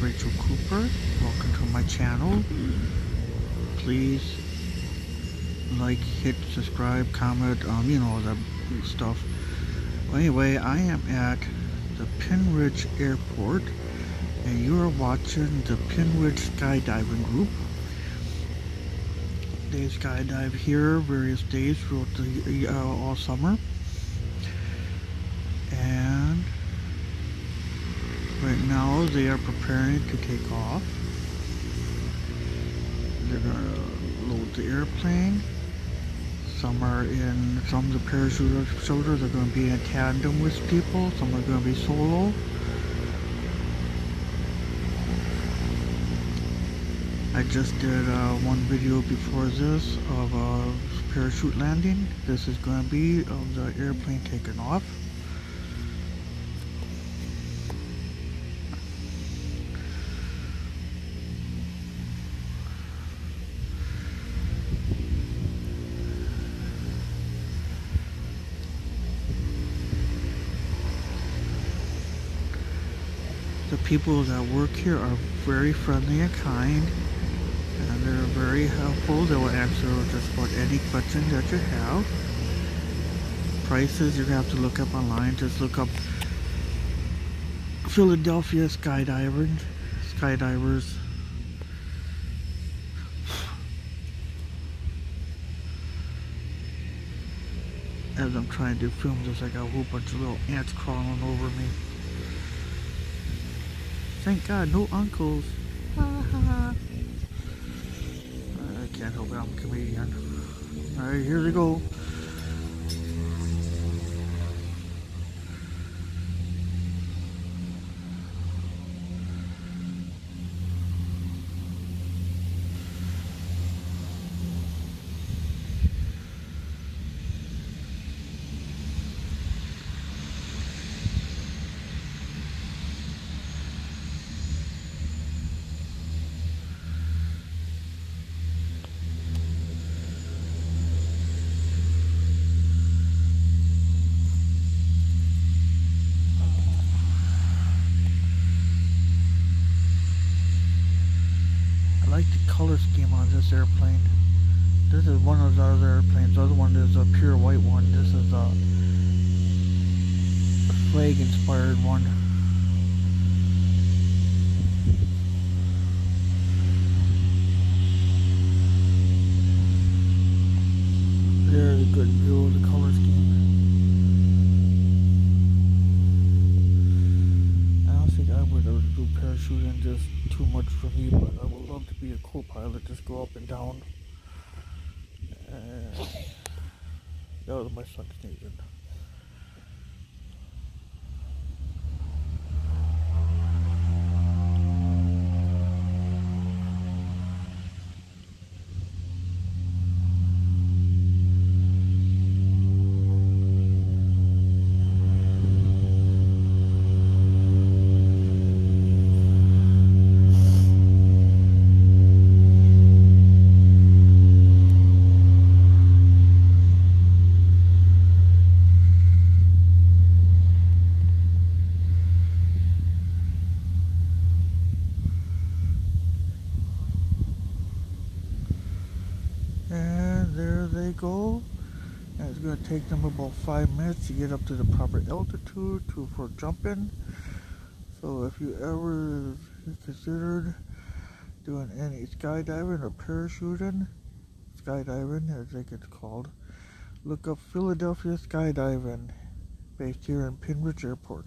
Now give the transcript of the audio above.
Rachel Cooper. Welcome to my channel. Please like, hit, subscribe, comment, you know, that stuff. Well, anyway, I am at the Pennridge Airport, and you are watching the Pennridge Skydiving Group. They skydive here various days throughout the all summer, and right now they are preparing to take off. They're gonna load the airplane. Some of the parachuters are going to be in tandem with people. Some are going to be solo. I just did one video before this of a parachute landing. This is going to be of the airplane taking off. The people that work here are very friendly and kind, and they're very helpful. They will answer just about any question that you have. Prices, you're going to have to look up online. Just look up Philadelphia Skydivers. As I'm trying to film this, I got a whole bunch of little ants crawling over me. Thank God, no uncles. I can't help it, I'm a comedian. Alright, here they go. I like the color scheme on this airplane. This is one of the other airplanes. The other one is a pure white one. This is a flag inspired one. There's a good view of the color scheme. I don't think I would ever do parachuting, just too much for me, but I would love to be a co-pilot, just go up and down. That was my son sneezing. And there they go. And it's going to take them about 5 minutes to get up to the proper altitude for jumping. So if you ever considered doing any skydiving or parachuting, skydiving I think it's called, look up Philadelphia Skydiving, based here in Pennridge Airport.